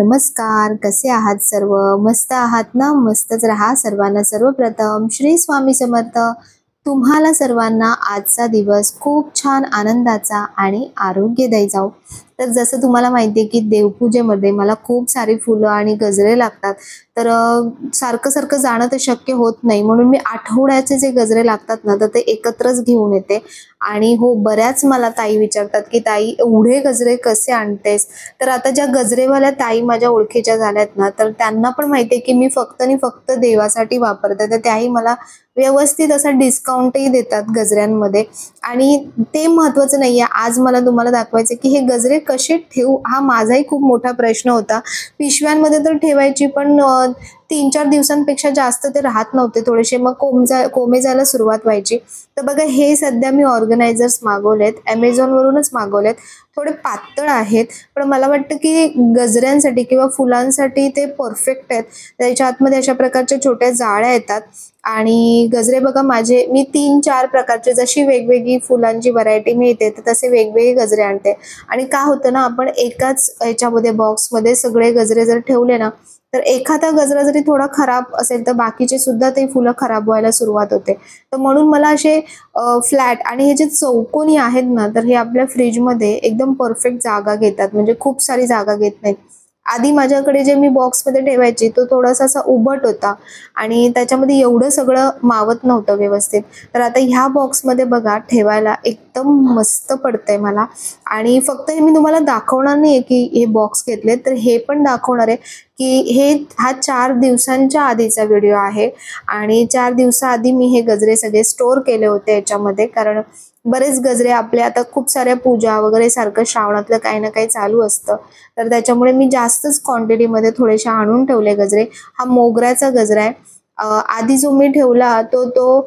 नमस्कार, कसे आहात सर्व? मस्त आहात ना? मस्तच राहा. सर्वांना सर्वप्रथम श्री स्वामी समर्थ. तुम्हाला सर्वांना आजचा दिवस खूप छान आनंदाचा आणि आरोग्यदायी जाओ. तर जसं तुम्हाला माहिती आहे की देवपूजेमध्ये मला खूप सारी फुलं आणि गजरे लागतात. तर सारखं सारखं जाणं तर शक्य होत नाही, म्हणून मी आठवड्याचे जे गजरे लागतात ना तर ते एकत्रच घेऊन येते. आणि हो, बऱ्याच मला ताई विचारतात की ताई एवढे गजरे कसे आणतेस? तर आता ज्या गजरेवाल्या ताई माझ्या ओळखीच्या झाल्यात ना, तर त्यांना पण माहिती आहे की मी फक्त आणि फक्त देवासाठी वापरते. तर त्याही मला व्यवस्थित असा डिस्काउंटही देतात गजऱ्यांमध्ये. आणि ते महत्त्वाचं नाहीये. आज मला तुम्हाला दाखवायचं की हे गजरे कसे ठेवू, हा माझाही खूप मोठा प्रश्न होता. पिशव्यांमध्ये तर ठेवायची, पण 3-4 दिवसांपेक्षा जास्त ते राहत नव्हते थोडेसे, मग कोमे जायला सुरुवात व्हायची. तर बघा, हे सध्या मी ऑर्गनायझर्स मागवलेत, Amazonवरूनच मागवलेत. थोडे पातळ आहेत, पण मला वाटतं की गजऱ्यांसाठी किंवा फुलांसाठी ते परफेक्ट आहेत. त्याच्या आतमध्ये अशा प्रकारच्या छोट्या जाळ्या येतात. आणि गजरे बघा माझे, मी 3-4 प्रकारचे, जशी वेगवेगळी फुलांची व्हरायटी मिळते तर तसे वेगवेगळे गजरे आणते. आणि काय होतं ना, आपण एकाच ह्याच्यामध्ये बॉक्समध्ये सगळे गजरे जर ठेवले ना, तर एखादा गजरा जरी थोडा खराब असेल तर बाकीचे सुद्धा ते फुलं खराब व्हायला सुरुवात होते. तर म्हणून मला असे फ्लॅट आणि हे जे चौकोनी आहेत ना, तर हे आपल्या फ्रीजमध्ये एकदम परफेक्ट जागा घेतात, म्हणजे खूप सारी जागा घेत नाहीत. आधी माझ्याकडे जे मी बॉक्समध्ये ठेवायची तो थोडासा असा उभट होता आणि त्याच्यामध्ये एवढं सगळं मावत नव्हतं व्यवस्थित. तर आता ह्या बॉक्समध्ये बघा ठेवायला एकदम मस्त पडतंय मला. आणि फक्त हे मी तुम्हाला दाखवणार नाहीये की हे बॉक्स घेतले, तर हे पण दाखवणार आहे की हा 4 दिवसांच्या आधीचा व्हिडिओ आहे. आणि 4 दिवसाआधी मी हे गजरे सगळे स्टोअर केले होते याच्यामध्ये, कारण बरेच गजरे आपले आता खूप साऱ्या पूजा वगैरे सारखं श्रावणातलं काही ना काही चालू असतं. तर त्याच्यामुळे मी जास्तच क्वांटिटीमध्ये थोडेसे आणून ठेवले गजरे. हा मोगऱ्याचा गजरा आहे. आधी जो मी ठेवला तो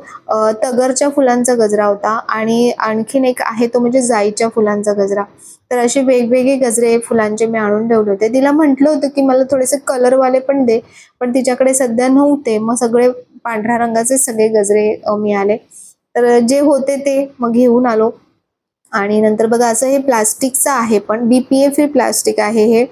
तगरच्या फुलांचा गजरा होता आणि आणखीन एक आहे तो म्हणजे जाईच्या फुलांचा गजरा. तर असे वेगवेगळे गजरे फुलांचे मी आणून ठेवले होते. तिला म्हटलं होतं की मला थोडेसे कलरवाले पण दे, पण तिच्याकडे सध्या नव्हते. मग सगळे पांढऱ्या रंगाचे सगळे गजरे मिळाले. तर जे होते ते मग घेऊन आलो. आणि नंतर बघा, असं हे प्लास्टिकचं आहे, पण BPA फ्री प्लास्टिक आहे हे.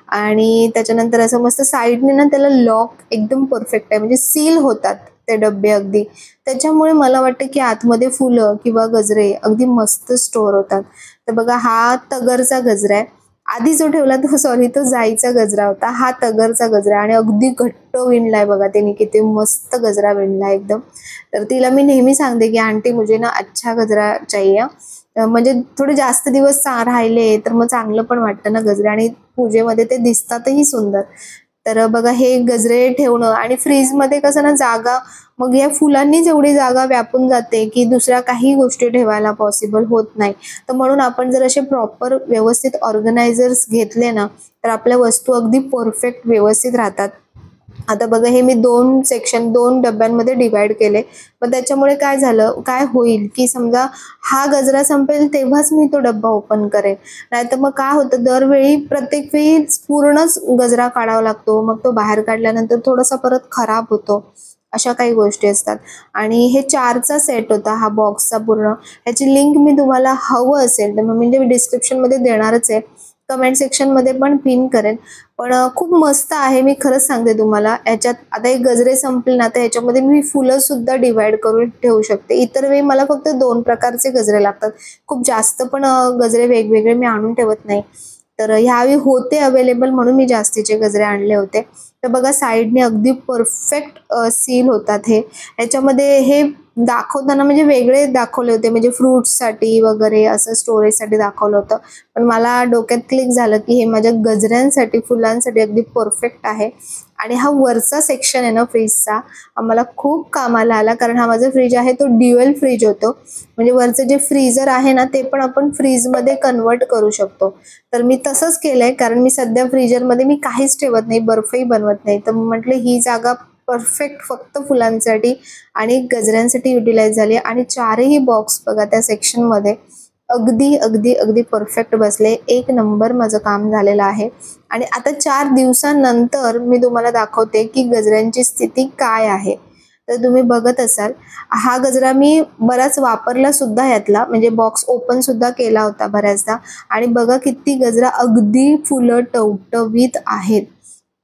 आणि त्याच्यानंतर असं मस्त साईडने ना त्याला लॉक एकदम परफेक्ट आहे, म्हणजे सील होतात ते डब्बे अगदी. त्याच्यामुळे मला वाटतं की आतमध्ये फुलं किंवा गजरे अगदी मस्त स्टोअर होतात. तर बघा, हा तगरचा गजरा आहे. आधी जो ठेवला तो तो जाईचा गजरा होता. हा तगरचा गजरा आणि अगदी घट्ट विणलाय बघा त्यांनी, किती मस्त गजरा विणलाय एकदम. तर तिला मी नेहमी सांगते की आंटी मुझे ना अच्छा गजरा चाहिए. म्हणजे थोडे जास्त दिवस राहिले तर मग चांगलं पण वाटतं ना गजरे, आणि पूजेमध्ये ते दिसतातही सुंदर. तर बघा, हे गजरे ठेवणं आणि फ्रीजमध्ये कसं ना जागा, मग या फुलांनीच एवढी जागा व्यापून जाते की दुसऱ्या काही गोष्टी ठेवायला पॉसिबल होत नाही. तर म्हणून आपण जर असे प्रॉपर व्यवस्थित ऑर्गनायझर्स घेतले ना, तर आपल्या वस्तू अगदी परफेक्ट व्यवस्थित राहतात. आता बघा, हे मी 2 डब्यांमध्ये डिवाइड केले. पण त्याच्यामुळे काय होईल की समजा हा गजरा संपेल तेव्हाच मी तो डब्बा ओपन करेन. नाहीतर मग काय होतं, दरवेळी प्रत्येक वेळी पूर्णच गजरा काढावा लागतो. मग तो बाहेर काढल्यानंतर थोडासा परत खराब होतो. अशा काही गोष्टी असतात. आणि हे 4चा सेट होता हा बॉक्सचा पूर्ण. ह्याची लिंक मी तुम्हाला हवं असेल तर म्हणजे मी डिस्क्रिप्शनमध्ये देणारच आहे. कमेंट सेक्शनमध्ये पण पिन करेन. पण खूप मस्त आहे, मी खरंच सांगते तुम्हाला. याच्यात आता एक गजरे संपले ना, तर ह्याच्यामध्ये मी फुलं सुद्धा डिवाइड करून ठेवू शकते. इतर वेळी मला फक्त 2 प्रकारचे गजरे लागतात. खूप जास्त पण गजरे वेगवेगळे मी आणून ठेवत नाही. तर ह्यावेळी होते अवेलेबल म्हणून मी जास्तीचे गजरे आणले होते. तर बघा, साईडने अगदी परफेक्ट सील होतात हे. ह्याच्यामध्ये हे दाखवताना म्हणजे वेगळे दाखवले होते, म्हणजे फ्रुट्ससाठी वगैरे असं स्टोरेजसाठी दाखवलं होतं. पण मला डोक्यात क्लिक झालं की हे माझ्या गजऱ्यांसाठी, फुलांसाठी अगदी परफेक्ट आहे. आणि हा वरचा सेक्शन आहे ना फ्रीजचा, आम्हाला खूप कामाला आला, कारण हा माझा फ्रीज आहे तो ड्युअल फ्रीज होतो. म्हणजे वरचं जे फ्रीजर आहे ना ते पण आपण फ्रीजमध्ये कन्वर्ट करू शकतो. तर मी तसंच केलंय, कारण मी सध्या फ्रीजरमध्ये मी काहीच ठेवत नाही, बर्फही बनवत नाही. तर म्हटलं ही जागा परफेक्ट फक्त फुलांसाठी आणि गजऱ्यांसाठी युटिलाइज झाली. आणि 4ही बॉक्स बघा त्या सेक्शनमध्ये अगदी अगदी अगदी परफेक्ट बसले. एक नंबर माझं काम झालेलं आहे. आणि आता 4 दिवसानंतर मी तुम्हाला दाखवते की गजऱ्यांची स्थिती काय आहे. तर तुम्ही बघत असाल, हा गजरा मी बराच वापरला सुद्धा यातला, म्हणजे बॉक्स ओपन सुद्धा केला होता बऱ्याचदा. आणि बघा किती गजरा अगदी फुलं टवटवीत आहेत.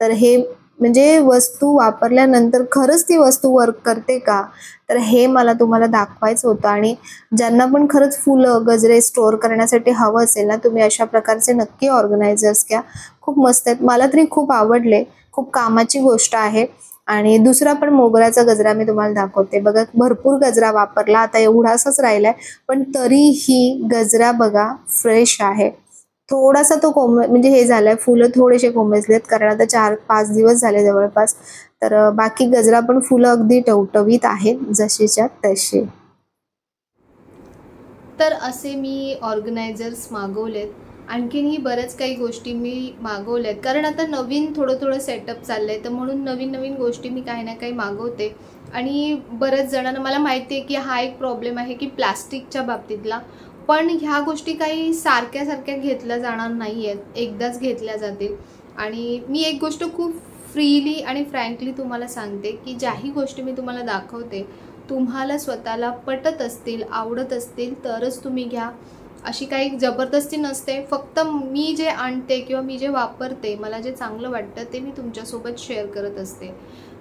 तर हे म्हणजे वस्तू वापरल्यानंतर खरंच ती वस्तू वर्क करते का, तर हे मला तुम्हाला दाखवायचं होतं. आणि ज्यांना पण खरंच फुलं गजरे स्टोअर करण्यासाठी हवं असेल ना, तुम्ही अशा प्रकारचे नक्की ऑर्गनायझर्स घ्या. खूप मस्त आहेत, मला तरी खूप आवडले, खूप कामाची गोष्ट आहे. आणि दुसरा पण मोगऱ्याचा गजरा मी तुम्हाला दाखवते बघा. भरपूर गजरा वापरला, आता एवढासाच राहिलाय, पण तरीही गजरा बघा फ्रेश आहे. थोडासा तो म्हणजे हे झालाय, फुलं थोडेसे कोमेजलेत कारण आता 4-5 दिवस झाले जवळपास. तर बाकी गजरा पण फुलं अगदी टवटवीत आहेत जशीच्या तशी. तर असे मी ऑर्गनायझर्स मागवलेत. आणखीनही बऱ्याच काही गोष्टी मी मागवल्यात, कारण आता नवीन थोडं सेटअप चाललंय, तर म्हणून नवीन नवीन गोष्टी मी काही ना काही मागवते. आणि बऱ्याच जणांना मला माहिती आहे की हा एक प्रॉब्लेम आहे की प्लास्टिकच्या बाबतीतला, पण ह्या गोष्टी काही सारख्या सारख्या घेतल्या जाणार नाही आहेत, एकदाच घेतल्या जातील. आणि मी एक गोष्ट खूप फ्रीली आणि फ्रँकली तुम्हाला सांगते की ज्याही गोष्टी मी तुम्हाला दाखवते तुम्हाला स्वतःला पटत असतील, आवडत असतील तरच तुम्ही घ्या. अशी काही जबरदस्ती नसते. फक्त मी जे आणते किंवा मी जे वापरते, मला जे चांगलं वाटतं ते मी तुमच्यासोबत शेअर करत असते.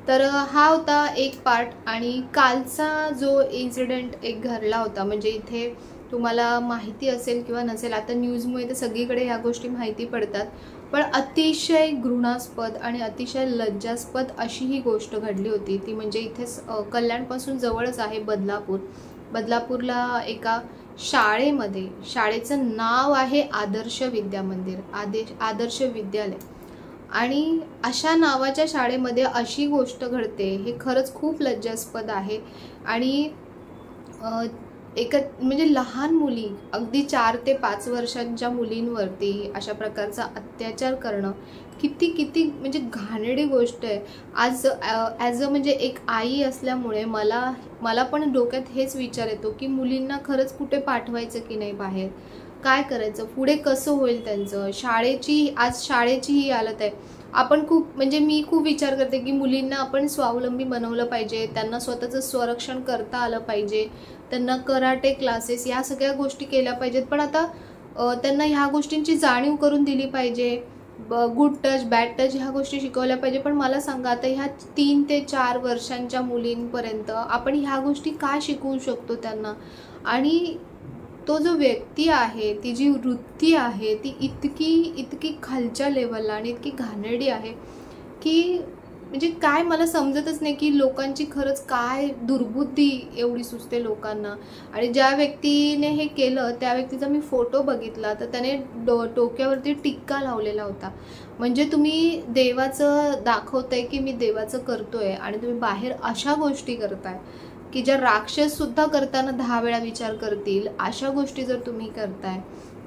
तर हा होता एक पार्ट. आणि कालचा जो इन्सिडेंट एक घडला होता, म्हणजे इथे तुम्हाला माहिती असेल किंवा नसेल, आता न्यूजमुळे तर सगळीकडे ह्या गोष्टी माहिती पडतात, पण अतिशय घृणास्पद आणि अतिशय लज्जास्पद अशी ही गोष्ट घडली होती. ती म्हणजे इथेच कल्याणपासून जवळच आहे बदलापूरला एका शाळेमध्ये, शाळेचं नाव आहे आदर्श विद्या मंदिर, आदर्श विद्यालय. आणि अशा नावाच्या शाळेमध्ये अशी गोष्ट घडते हे खरंच खूप लज्जास्पद आहे. आणि म्हणजे लहान मुली, अगदी 4 ते 5 वर्षांच्या मुलींवरती अशा प्रकारचा अत्याचार करणं किती म्हणजे घाणेरडी गोष्ट आहे. आज ॲज अ म्हणजे एक आई असल्यामुळे मला पण डोक्यात हेच विचार येतो की मुलींना खरंच कुठे पाठवायचं की नाही बाहेर, काय करायचं पुढे, कसं होईल त्यांचं. आज शाळेची ही हालत आहे. आपण म्हणजे मी खूप विचार करते की मुलींना आपण स्वावलंबी बनवलं पाहिजे, त्यांना स्वतःचं संरक्षण करता आलं पाहिजे, त्यांना कराटे क्लासेस या सगळ्या गोष्टी केल्या पाहिजेत. पण आता त्यांना ह्या गोष्टींची जाणीव करून दिली पाहिजे, गुड टच बॅड टच ह्या गोष्टी शिकवल्या पाहिजे. पण मला सांगा, आता ह्या 3 ते 4 वर्षांच्या मुलींपर्यंत आपण ह्या गोष्टी का शिकवू शकतो त्यांना. आणि तो जो व्यक्ती आहे, ती जी वृत्ती आहे ती इतकी खालच्या लेवलला आणि इतकी घाणेरडी आहे की म्हणजे काय मला समजतच नाही की लोकांची खरंच काय दुर्बुद्धी एवढी सुचते लोकांना. आणि ज्या व्यक्तीने हे केलं त्या व्यक्तीचा मी फोटो बघितला तर त्याने डोक्यावरती टिक्का लावलेला होता. म्हणजे तुम्ही देवाचं दाखवताय की मी देवाचं करतोय आणि तुम्ही बाहेर अशा गोष्टी करताय की ज्या राक्षस सुद्धा करताना 10 वेळा विचार करतील, अशा गोष्टी जर तुम्ही करताय,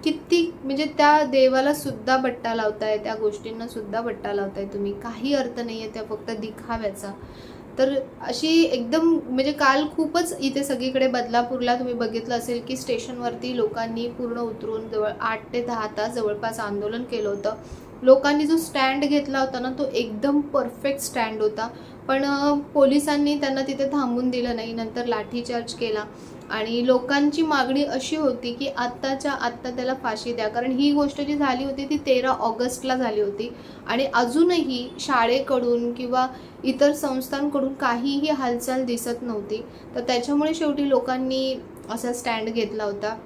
किती म्हणजे त्या देवाला सुद्धा बट्टा लावताय, त्या गोष्टींना सुद्धा बट्टा लावताय तुम्ही. काही अर्थ नाहीये त्या फक्त दिखाव्याचा. तर अशी एकदम म्हणजे काल खूपच इथे सगळीकडे बदलापूरला तुम्ही बघितलं असेल की स्टेशनवरती लोकांनी पूर्ण उतरून 8 ते 10 तास जवळपास आंदोलन केलं होतं. लोकांनी जो स्टँड घेतला होता ना तो एकदम परफेक्ट स्टँड होता, पण पोलिसांनी त्यांना तिथे थांबून दिलं नाही, नंतर लाठीचार्ज केला. आणि लोकांची मागणी अशी होती की आत्ताच्या आत्ता त्याला फाशी द्या, कारण ही गोष्ट जी झाली होती ती 13 ऑगस्टला झाली होती आणि अजूनही शाळेकडून किंवा इतर संस्थांकडून काहीही हालचाल दिसत नव्हती. तर त्याच्यामुळे शेवटी लोकांनी असा स्टँड घेतला होता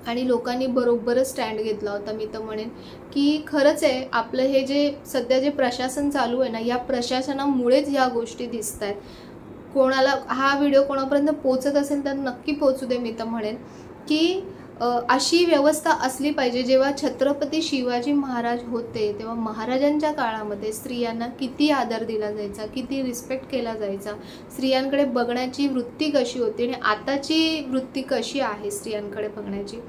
आणि लोकांनी बरोबरच स्टँड घेतला होता. मी तर म्हणेन की खरंच आहे आपलं हे जे सध्या जे प्रशासन चालू आहे ना, या प्रशासनामुळेच ह्या गोष्टी दिसत आहेत. कोणाला हा व्हिडिओ कोणापर्यंत पोहोचत असेल तर नक्की पोहोचू दे. मी तर म्हणेन की अशी व्यवस्था असली पाहिजे. जेव्हा छत्रपती शिवाजी महाराज होते तेव्हा महाराजांच्या काळामध्ये स्त्रियांना किती आदर दिला जायचा, किती रिस्पेक्ट केला जायचा, स्त्रियांकडे बघण्याची वृत्ती कशी होती आणि आताची वृत्ती कशी आहे स्त्रियांकडे बघण्याची.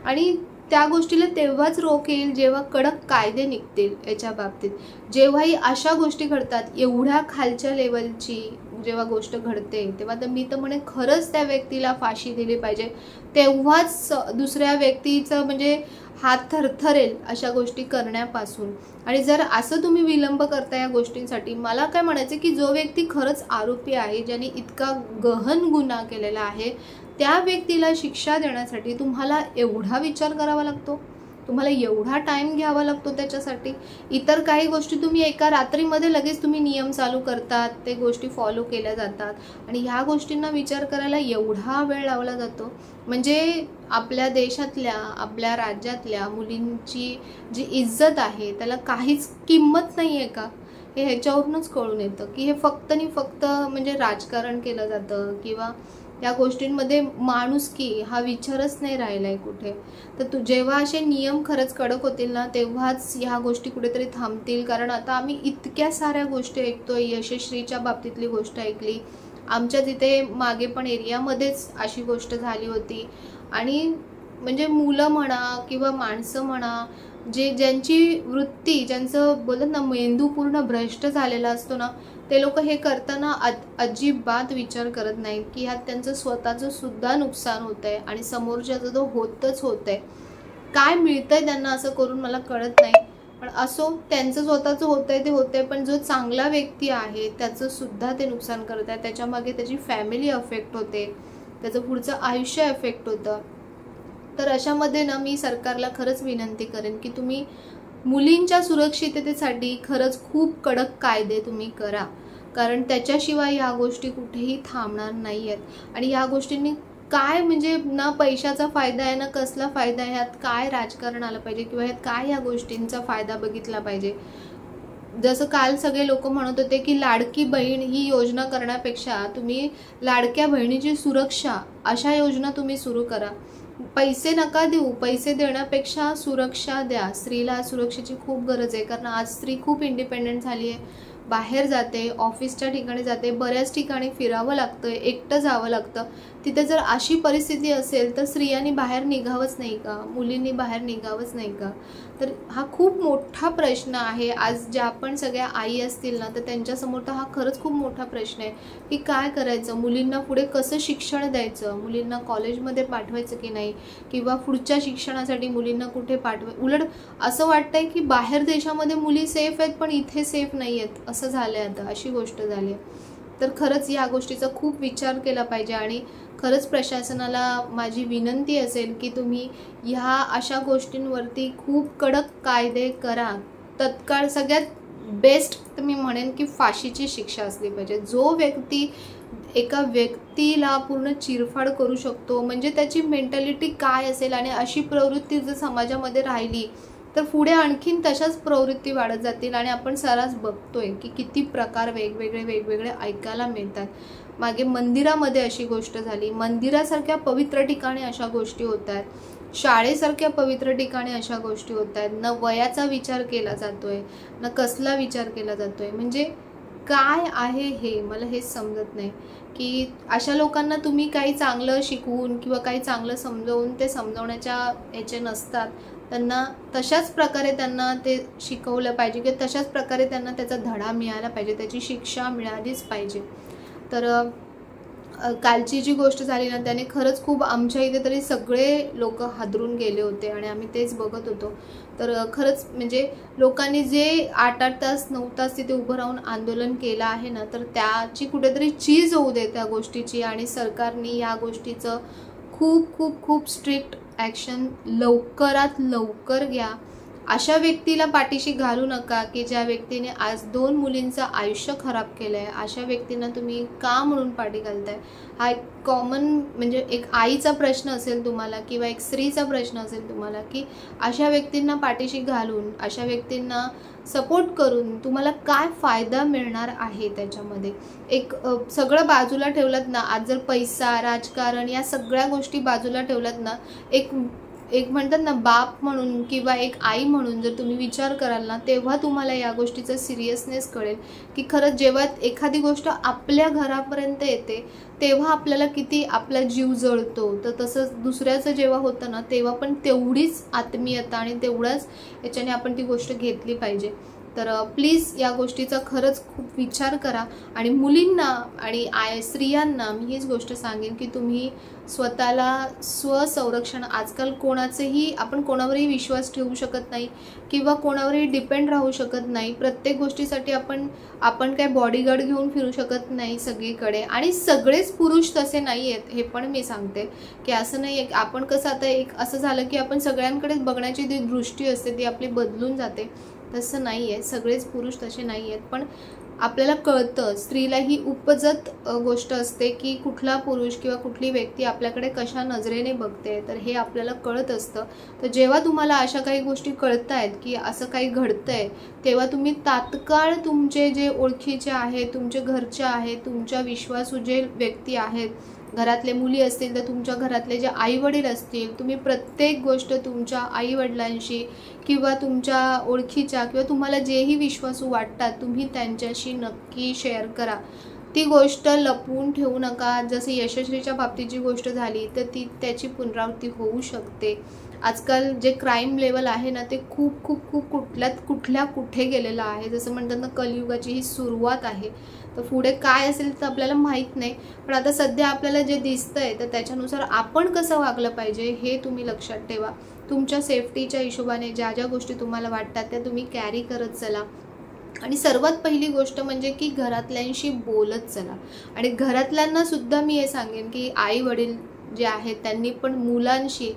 आणि त्या गोष्टीला तेव्हाच रोख येईल जेव्हा कडक कायदे निघतील याच्या बाबतीत. जेव्हाही अशा गोष्टी घडतात, एवढ्या खालच्या लेवलची जेव्हा गोष्ट घडते तेव्हा तर मी तर म्हणे खरंच त्या व्यक्तीला फाशी दिली पाहिजे. तेव्हाच दुसऱ्या व्यक्तीचं म्हणजे हात थरथरेल अशा गोष्टी करण्यापासून. आणि जर असं तुम्ही विलंब करता या गोष्टींसाठी, मला काय म्हणायचं की जो व्यक्ती खरंच आरोपी आहे, ज्याने इतका गहन गुन्हा केलेला आहे, त्या व्यक्तीला शिक्षा देण्यासाठी तुम्हाला एवढा विचार करावा लागतो. तुम्हाला एवढा टाइम घ्यावा लागतो त्याच्यासाठी? इतर काही गोष्टी तुम्ही एका रात्रीमध्ये लगेच तुम्ही नियम चालू करतात, ते गोष्टी फॉलो केल्या जातात आणि ह्या गोष्टींना विचार करायला एवढा वेळ लावला जातो. म्हणजे आपल्या देशातल्या, आपल्या राज्यातल्या मुलींची जी इज्जत आहे त्याला काहीच किंमत नाही आहे का? हे ह्याच्यावरूनच कळून येतं की हे फक्त आणि फक्त म्हणजे राजकारण केलं जातं किंवा या गोष्टींमध्ये माणुसकी हा विचारच नाही राहिलाय कुठे. तर जेव्हा असे नियम खरंच कडक होतील ना, तेव्हाच ह्या गोष्टी कुठेतरी थांबतील. कारण आता आम्ही इतक्या साऱ्या गोष्टी ऐकतोय. यशस्वीच्या बाबतीतली गोष्ट ऐकली, आमच्या तिथे मागे पण एरियामध्येच अशी गोष्ट झाली होती. आणि म्हणजे मुलं म्हणा किंवा माणसं म्हणा, ज्यांची वृत्ती, ज्यांचं बोलत ना मेंदू पूर्ण भ्रष्ट झालेला असतो ना, ते लोक हे करताना अजिबात विचार करत नाहीत की ह्यात त्यांचं स्वतःचं सुद्धा नुकसान होतंय आणि समोरच्याचं तो होतच होतंय. काय मिळतंय त्यांना असं करून मला कळत नाही. पण असो, त्यांचं स्वतःचं होतंय ते होतंय, पण जो चांगला व्यक्ती आहे त्याचं सुद्धा ते नुकसान करत आहे. त्याच्यामागे त्याची फॅमिली अफेक्ट होते, त्याचं पुढचं आयुष्य अफेक्ट होतं. तर अशामध्ये ना मी सरकारला खरंच विनंती करेन की तुम्ही मुलींच्या सुरक्षिततेसाठी खरंच खूप कडक कायदे तुम्ही करा. कारण त्याच्याशिवाय ह्या गोष्टी कुठेही थांबणार नाही आहेत. आणि ह्या गोष्टींनी काय म्हणजे ना पैशाचा फायदा आहे ना कसला फायदा आहे, ह्यात काय राजकारण आलं पाहिजे किंवा ह्यात काय ह्या गोष्टींचा फायदा बघितला पाहिजे. जसं काल सगळे लोक म्हणत होते की लाडकी बहीण ही योजना करण्यापेक्षा तुम्ही लाडक्या बहिणीची सुरक्षा अशा योजना तुम्ही सुरू करा. पैसे नका देऊ, पैसे देण्यापेक्षा सुरक्षा द्या. स्त्रीला सुरक्षेची खूप गरज आहे. कारण आज स्त्री खूप इंडिपेंडेंट झाली आहे, बाहेर जाते, ऑफिसच्या ठिकाणी जाते, बऱ्याच ठिकाणी फिरावं लागतं, एकटं जावं लागतं. तिथे जर अशी परिस्थिती असेल तर स्त्रियांनी बाहेर निघावंच नाही का, मुलींनी बाहेर निघावंच नाही का? तर हा खूप मोठा प्रश्न आहे. आज ज्या पण सगळ्या आई असतील ना, तर त्यांच्यासमोर तर हा खरंच खूप मोठा प्रश्न आहे की काय करायचं, मुलींना पुढे कसं शिक्षण द्यायचं, मुलींना कॉलेजमध्ये पाठवायचं की नाही, किंवा पुढच्या शिक्षणासाठी मुलींना कुठे उलट असं वाटतंय की बाहेर देशामध्ये मुली सेफ आहेत पण इथे सेफ नाही आहेत, असं झालंय आता, अशी गोष्ट झाली आहे. तर खरंच या गोष्टीचा खूप विचार केला पाहिजे. आणि खरंच प्रशासनाला माझी विनंती असेल की तुम्ही ह्या अशा गोष्टींवरती खूप कडक कायदे करा. तत्काळ सगळ्यात बेस्ट तर मी म्हणेन की फाशीची शिक्षा असली पाहिजे. जो व्यक्ती एका व्यक्तीला पूर्ण चिरफाड करू शकतो, म्हणजे त्याची मेंटॅलिटी काय असेल, आणि अशी प्रवृत्ती जर समाजामध्ये राहिली तर पुढे आणखीन तशाच प्रवृत्ती वाढत जातील. आणि आपण सर्रास बघतोय की किती प्रकार वेगवेगळे ऐकायला मिळतात. मागे मंदिरामध्ये अशी गोष्ट झाली, मंदिरासारख्या पवित्र ठिकाणी अशा गोष्टी होत आहेत, शाळेसारख्या पवित्र ठिकाणी अशा गोष्टी होत आहेत. न वयाचा विचार केला जातोय, न कसला विचार केला जातोय. म्हणजे काय आहे हे मला हेच समजत नाही की अशा लोकांना तुम्ही काही चांगलं शिकवून किंवा काही चांगलं समजावून ते समजावण्याच्या याचे नसतात. त्यांना तशाच प्रकारे त्यांना ते शिकवलं पाहिजे की तशाच प्रकारे त्यांना त्याचा धडा मिळाला पाहिजे, त्याची शिक्षा मिळालीच पाहिजे. तर कालची जी गोष्ट झाली ना, त्याने खरंच खूप आमच्या इथे तरी सगळे लोक हादरून गेले होते आणि आम्ही तेच बघत होतो. तर खरंच म्हणजे लोकांनी जे 8-8 तास 9 तास तिथे उभं राहून आंदोलन केलं आहे ना, तर त्याची कुठेतरी चीज होऊ दे त्या गोष्टीची. आणि सरकारने या गोष्टीचं खूप खूप खूप स्ट्रिक्ट ॲक्शन लवकरात लवकर घ्या. अशा व्यक्तीला पाठीशी घालू नका की ज्या व्यक्तीने आज 2 मुलींचं आयुष्य खराब केलं आहे. अशा व्यक्तींना तुम्ही का म्हणून पाठी घालताय? हा एक कॉमन म्हणजे एक आईचा प्रश्न असेल तुम्हाला किंवा एक स्त्रीचा प्रश्न असेल तुम्हाला की अशा व्यक्तींना पाठीशी घालून, अशा व्यक्तींना सपोर्ट करून तुम्हाला काय फायदा मिळणार आहे त्याच्यामध्ये? एक सगळं बाजूला ठेवलात ना, आज जर पैसा, राजकारण या सगळ्या गोष्टी बाजूला ठेवलात ना, एक म्हणतात ना बाप म्हणून किंवा एक आई म्हणून जर तुम्ही विचार कराल ना, तेव्हा तुम्हाला या गोष्टीचा सिरियसनेस कळेल की खरंच जेव्हा एखादी गोष्ट आपल्या घरापर्यंत येते तेव्हा आपल्याला किती आपला जीव जळतो. तर तसंच दुसऱ्याचं जेव्हा होतं ना, तेव्हा पण तेवढीच आत्मीयता आणि तेवढाच याच्याने आपण ती गोष्ट घेतली पाहिजे. तर प्लीज या गोष्टीचा खरंच खूप विचार करा. आणि मुलींना आणि स्त्रियांना मी हीच गोष्ट सांगेन की तुम्ही स्वतःला स्वसंरक्षण, आजकाल कोणाचेही आपण कोणावरही विश्वास ठेवू शकत नाही किंवा कोणावरही डिपेंड राहू शकत नाही. प्रत्येक गोष्टीसाठी आपण काय बॉडीगार्ड घेऊन फिरू शकत नाही सगळीकडे. आणि सगळेच पुरुष तसे नाही आहेत, हे पण मी सांगते की असं नाही आहे. आपण कसं आता एक असं झालं की आपण सगळ्यांकडेच बघण्याची जी दृष्टी असते ती आपली बदलून जाते. तसं नाही आहे, सगळेच पुरुष तसे नाही आहेत. पण आपल्याला कळतं, स्त्रीला ही उपजत गोष्ट असते की कुठला पुरुष किंवा कुठली व्यक्ती आपल्याकडे कशा नजरेने बघते, तर हे आपल्याला कळत असतं. तर जेव्हा तुम्हाला अशा काही गोष्टी कळत आहेत की असं काही घडतंय, तेव्हा तुम्ही तात्काळ तुमचे जे ओळखीचे आहेत, तुमचे घरचे आहेत, तुमच्या विश्वासू जे व्यक्ती आहेत, घरातले मुली असतील तर तुमच्या घरातले जे आईवडील असतील, तुम्ही प्रत्येक गोष्ट तुमच्या आईवडिलांशी किंवा तुमच्या ओळखीच्या किंवा तुम्हाला जेही विश्वासू वाटतात तुम्ही त्यांच्याशी नक्की शेअर करा. ती गोष्ट लपवून ठेवू नका. जसं यशस्वीच्या बाबतीत जी गोष्ट झाली तर त्याची पुनरावृत्ती होऊ शकते. आजकाल जे क्राईम लेवल आहे ना ते खूप खूप खूप कुठे गेलेलं आहे. जसं म्हणतात ना, कलियुगाची ही सुरुवात आहे. तर पुढे काय असेल तर आपल्याला माहीत नाही. पण आता सध्या आपल्याला जे दिसतंय तर त्याच्यानुसार आपण कसं वागलं पाहिजे हे तुम्ही लक्षात ठेवा. तुमच्या सेफ्टीच्या हिशोबाने ज्या ज्या गोष्टी तुम्हाला वाटतात त्या तुम्ही कॅरी करत चला. आणि सर्वात पहिली गोष्ट म्हणजे की घरातल्यांशी बोलत चला. आणि घरातल्यांना सुद्धा मी हे सांगेन की आई वडील जे आहेत त्यांनी पण मुलांशी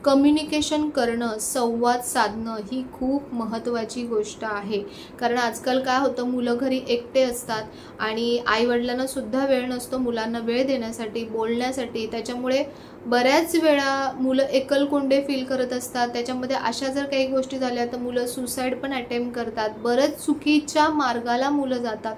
कम्युनिकेशन करणं, संवाद साधणं ही खूप महत्त्वाची गोष्ट आहे. कारण आजकाल काय होतं, मुलं घरी एकटे असतात आणि आईवडिलांना सुद्धा वेळ नसतो मुलांना वेळ देण्यासाठी, बोलण्यासाठी. त्याच्यामुळे बऱ्याच वेळा मुलं एकलकोंडे फील करत असतात. त्याच्यामध्ये अशा जर काही गोष्टी झाल्या तर मुलं सुसाईड पण अटेम्प्ट करतात. बरंच चुकीच्या मार्गाला मुलं जातात.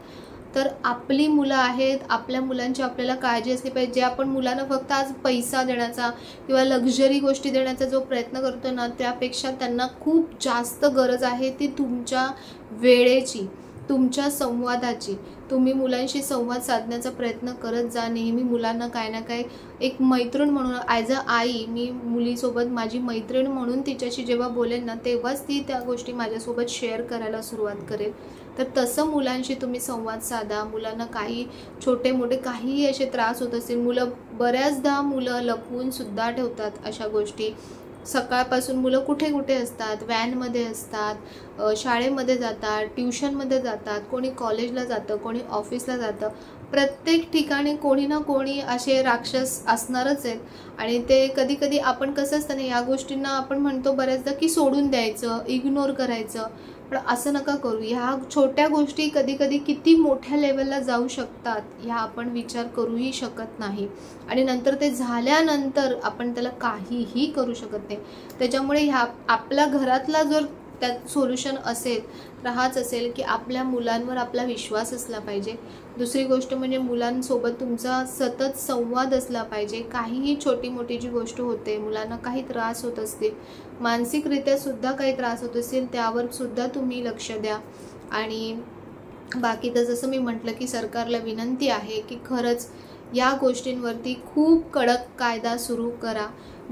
तर आपली मुलं आहेत, आपल्या मुलांची आपल्याला काळजी असली पाहिजे. जे आपण मुलांना फक्त आज पैसा देण्याचा किंवा लक्झरी गोष्टी देण्याचा जो प्रयत्न करतो ना, त्यापेक्षा त्यांना खूप जास्त गरज आहे ती तुमच्या वेळेची, तुमच्या संवादाची. तुम्ही मुलांशी संवाद साधण्याचा प्रयत्न करत जा. नेहमी मुलांना काय ना काय एक मैत्रीण म्हणून, ॲज अ आई मी मुलीसोबत माझी मैत्रीण म्हणून तिच्याशी जेव्हा बोलेन ना तेव्हाच ती त्या गोष्टी माझ्यासोबत शेअर करायला सुरुवात करेल. तर तसं मुलांशी तुम्ही संवाद साधा. मुलांना काही छोटे मोठे काहीही असे त्रास होत असतील, बऱ्याचदा मुलं लपवून सुद्धा ठेवतात अशा गोष्टी. सकाळपासून मुलं कुठे कुठे असतात, व्हॅनमध्ये असतात, शाळेमध्ये जातात, ट्युशनमध्ये जातात, कोणी कॉलेजला जातं, कोणी ऑफिसला जातं. प्रत्येक ठिकाणी कोणी ना कोणी असे राक्षस असणारच आहेत. आणि ते कधी कधी आपण कसं असतं ना, या गोष्टींना आपण म्हणतो बऱ्याचदा की सोडून द्यायचं, इग्नोर करायचं. पण असं नका करू. ह्या छोट्या गोष्टी कधी कधी किती मोठ्या लेवलला जाऊ शकतात ह्या आपण विचार करूही शकत नाही. आणि नंतर ते झाल्यानंतर आपण त्याला काहीही करू शकत नाही. त्याच्यामुळे आपल्या घरातला जर त्यात सोल्युशन असेल तर हाच असेल की आपल्या मुलांवर आपला विश्वास असला पाहिजे. दुसरी गोष्ट म्हणजे मुलांसोबत तुमचा सतत संवाद असला पाहिजे. काहीही छोटी मोठी जी गोष्ट होते, मुलांना काही त्रास होत असतील, मानसिकरित्या सुद्धा काही त्रास होत असेल, त्यावर सुद्धा तुम्ही लक्ष द्या. आणि बाकी तर जसं मी म्हटलं की सरकारला विनंती आहे की खरंच या गोष्टींवरती खूप कडक कायदा सुरू करा,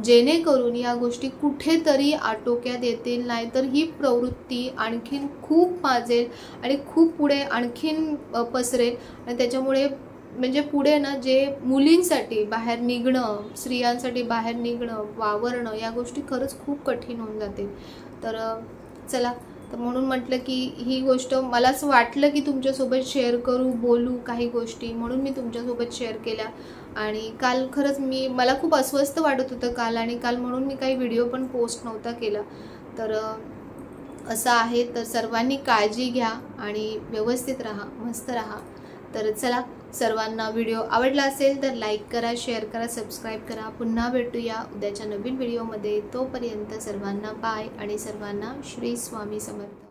जेणेकरून या गोष्टी कुठेतरी आटोक्यात येतील. नाहीतर ही प्रवृत्ती आणखीन खूप माजेल आणि खूप पुढे आणखीन पसरेल. आणि त्याच्यामुळे म्हणजे पुढे ना जे मुलींसाठी बाहेर निघणं, स्त्रियांसाठी बाहेर निघणं, वावरणं या गोष्टी खरंच खूप कठीण होऊन जातील. तर चला, तर म्हणून म्हटलं की ही गोष्ट मला असं वाटलं की तुमच्यासोबत शेअर करू, बोलू काही गोष्टी, म्हणून मी तुमच्यासोबत शेअर केल्या. आणि काल खरंच मला खूप अस्वस्थ वाटत होतं काल, आणि काल म्हणून मी काही व्हिडिओ पण पोस्ट नव्हता केला. तर असं आहे. तर सर्वांनी काळजी घ्या आणि व्यवस्थित राहा, मस्त राहा. तर चला, सर्वांना व्हिडिओ आवडला असेल तर लाईक करा, शेअर करा, सबस्क्राईब करा. पुन्हा भेटूया उद्याच्या नवीन व्हिडिओमध्ये. तोपर्यंत सर्वांना बाय आणि सर्वांना श्री स्वामी समर्थ.